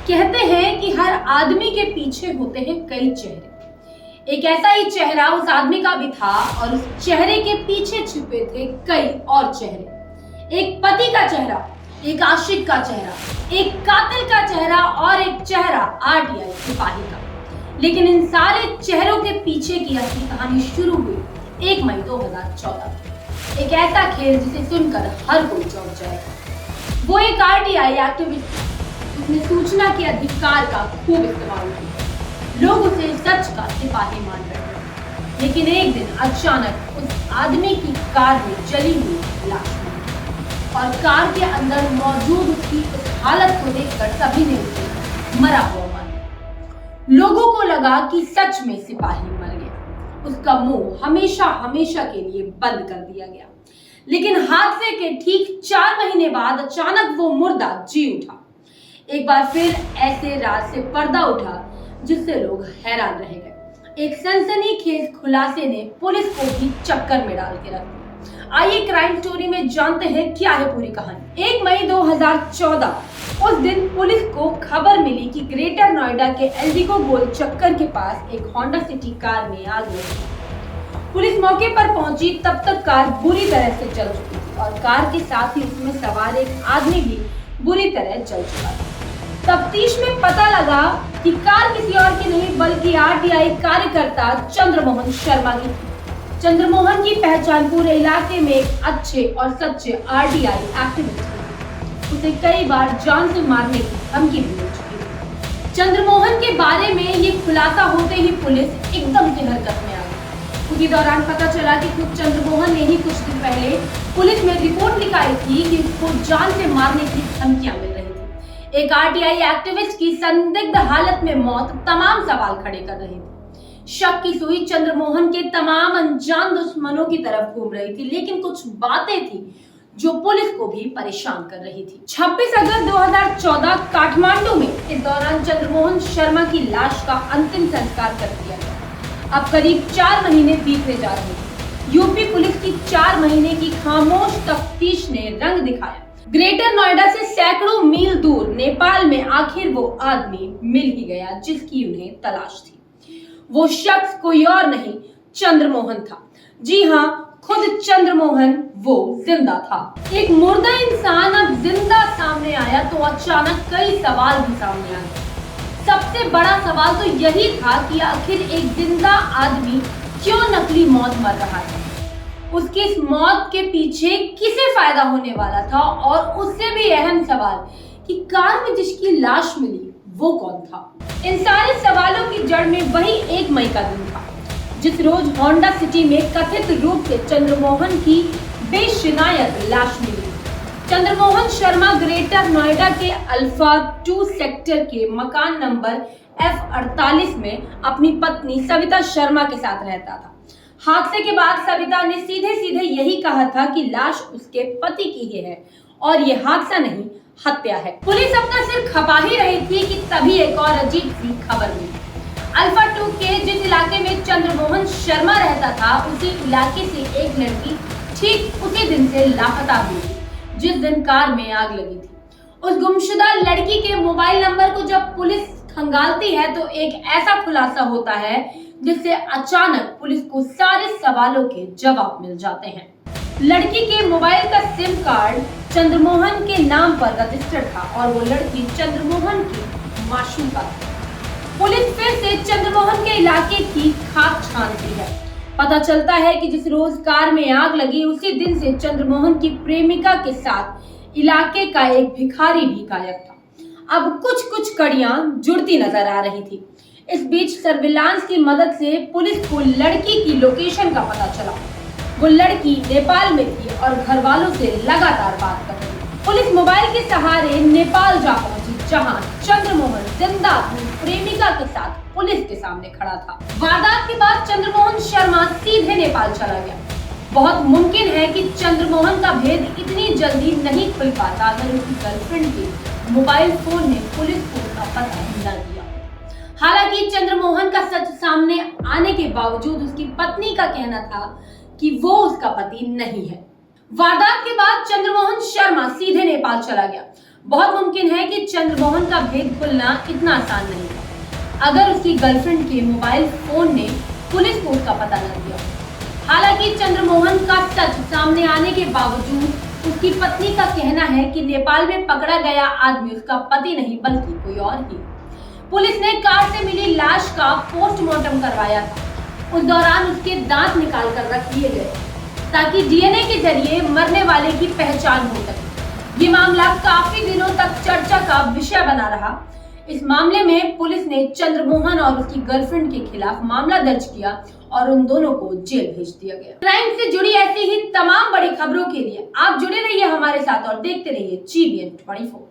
कहते हैं कि हर आदमी के पीछे होते हैं कई चेहरे। एक ऐसा ही चेहरा उस आदमी का भी था और उस चेहरे के पीछे छिपे थे कई और चेहरे। एक पति का चेहरा, एक आशिक का चेहरा, एक कातिल का चेहरा और एक चेहरा आरटीआई सिपाही का। लेकिन इन सारे चेहरों के पीछे की असली कहानी शुरू हुई 1 मई 2014। एक ऐसा खेल जिसे सुनकर हर कोई चौंक जाएगा। वो एक आरटीआई एक्टिविस्ट, उसने सूचना के अधिकार का खूब इस्तेमाल किया। लोग उसे सच का सिपाही मान रहे थे। लेकिन एक दिन अचानक उस आदमी की कार में जली हुई लाश मिली और कार के अंदर मौजूद उसकी उस हालत को देखकर सभी ने उसे मरा हुआ माना। लोगों को लगा कि सच में सिपाही मर गया। उसका मुंह हमेशा हमेशा के लिए बंद कर दिया गया। लेकिन हादसे के ठीक 4 महीने बाद अचानक वो मुर्दा जी उठा। एक बार फिर ऐसे राज से पर्दा उठा जिससे लोग हैरान रह गए। एक सनसनीखेज खुलासे ने पुलिस को भी चक्कर में डाल के रख दिया। आइए क्राइम स्टोरी में जानते हैं क्या है पूरी कहानी। 1 मई 2014 उस दिन पुलिस को खबर मिली कि ग्रेटर नोएडा के एल्डिको गोल चक्कर के पास एक होंडा सिटी कार में आग लगी। पुलिस मौके पर पहुंची तब तक कार बुरी तरह से जल चुकी थी और कार के साथ ही उसमें सवार एक आदमी भी बुरी तरह जल चुका था। तफ्तीश में पता लगा कि कार किसी और की नहीं बल्कि आरटीआई कार्यकर्ता चंद्रमोहन शर्मा की थी। चंद्रमोहन की पहचान पूरे इलाके में एक अच्छे और सच्चे आरटीआई एक्टिविस्ट थी। उसे कई बार जान से मारने की धमकी भी मिल चुकी थी। चंद्रमोहन के बारे में ये खुलासा होते ही पुलिस एकदम से हरकत में आ गई। उसी दौरान पता चला कि खुद चंद्रमोहन ने ही कुछ दिन पहले पुलिस में रिपोर्ट लिखाई थी कि उसको जान से मारने की धमकियां मिल रही थी। एक आरटीआई एक्टिविस्ट की संदिग्ध हालत में मौत तमाम सवाल खड़े कर रही थी। शक की सुई चंद्रमोहन के तमाम अनजान दुश्मनों की तरफ घूम रही थी। लेकिन कुछ बातें थी जो पुलिस को भी परेशान कर रही थी। 26 अगस्त 2014 काठमांडू में इस दौरान चंद्रमोहन शर्मा की लाश का अंतिम संस्कार कर दिया गया। अब करीब 4 महीने बीतने जा रहे हैं। यूपी पुलिस की 4 महीने की खामोश तफ्तीश ने रंग दिखाया। ग्रेटर नोएडा से सैकड़ों मील दूर नेपाल में आखिर वो आदमी मिल ही गया जिसकी उन्हें तलाश थी। वो शख्स कोई और नहीं, चंद्रमोहन था। जी हाँ, खुद चंद्रमोहन वो जिंदा था। एक मुर्दा इंसान अब जिंदा सामने आया तो अचानक कई सवाल भी सामने आ गए। सबसे बड़ा सवाल तो यही था कि आखिर एक जिंदा आदमी क्यों नकली मौत मर रहा है। उसकी इस मौत के पीछे किसे फायदा होने वाला था और उससे भी अहम सवाल कि कार में जिसकी लाश मिली वो कौन था। इन सारे सवालों की जड़ में वही 1 मई का दिन था जिस रोज होंडा सिटी में कथित रूप से चंद्रमोहन की बेशिनायत लाश मिली। चंद्रमोहन शर्मा ग्रेटर नोएडा के अल्फा 2 सेक्टर के मकान नंबर F48 में अपनी पत्नी सविता शर्मा के साथ रहता था। हादसे के बाद सविता ने सीधे सीधे यही कहा था कि लाश उसके पति की ही है और ये हादसा नहीं, हत्या है। पुलिस अपना सिर खपा ही रही थी कि तभी एक और अजीब सी खबर मिली। अल्फा 2 के जिस इलाके में चंद्रमोहन शर्मा रहता था उसी इलाके से एक लड़की ठीक उसी दिन से लापता हुई थी जिस दिन कार में आग लगी थी। उस गुमशुदा लड़की के मोबाइल नंबर को जब पुलिस खंगालती है तो एक ऐसा खुलासा होता है जिससे अचानक पुलिस को सारे सवालों के जवाब मिल जाते हैं। लड़की के मोबाइल का सिम कार्ड चंद्रमोहन के नाम पर रजिस्टर्ड था और वो लड़की चंद्रमोहन की माशूका थी। पुलिस फिर से चंद्रमोहन के इलाके की खाक छानती है। पता चलता है कि जिस रोज कार में आग लगी उसी दिन से चंद्रमोहन की प्रेमिका के साथ इलाके का एक भिखारी भी गायब था। अब कुछ कुछ कड़ियां जुड़ती नजर आ रही थी। इस बीच सर्विलांस की मदद से पुलिस को लड़की की लोकेशन का पता चला। वो लड़की नेपाल में थी और घर वालों से लगातार बात कर रही थी। पुलिस मोबाइल के सहारे नेपाल जा पहुंची जहां चंद्रमोहन जिंदा अपनी प्रेमिका के साथ पुलिस के सामने खड़ा था। वारदात के बाद चंद्रमोहन शर्मा सीधे नेपाल चला गया। बहुत मुमकिन है कि चंद्रमोहन का भेद इतनी जल्दी नहीं खुल पाता अगर उसकी गर्लफ्रेंड के मोबाइल फोन ने पुलिस को उसका पता न दिया। हालांकि चंद्रमोहन का सच सामने आने के बावजूद उसकी पत्नी का कहना था कि वो उसका पति नहीं है। वारदात के बाद चंद्रमोहन शर्मा सीधे नेपाल चला गया। बहुत मुमकिन है कि चंद्रमोहन का भेद खुलना इतना आसान नहीं था अगर उसकी गर्लफ्रेंड के मोबाइल फोन ने पुलिस को उसका पता लग गया। हालांकि चंद्रमोहन का सच सामने आने के बावजूद उसकी पत्नी का कहना है कि नेपाल में पकड़ा गया आदमी उसका पति नहीं बल्कि कोई और ही। पुलिस ने कार से मिली लाश का पोस्टमार्टम करवाया था। उस दौरान उसके दांत निकाल कर रख दिए गए ताकि डीएनए के जरिए मरने वाले की पहचान हो सके। ये मामला काफी दिनों तक चर्चा का विषय बना रहा। इस मामले में पुलिस ने चंद्रमोहन और उसकी गर्लफ्रेंड के खिलाफ मामला दर्ज किया और उन दोनों को जेल भेज दिया गया। क्राइम से जुड़ी ऐसी ही तमाम बड़ी खबरों के लिए आप जुड़े रहिए हमारे साथ और देखते रहिए GBN 24।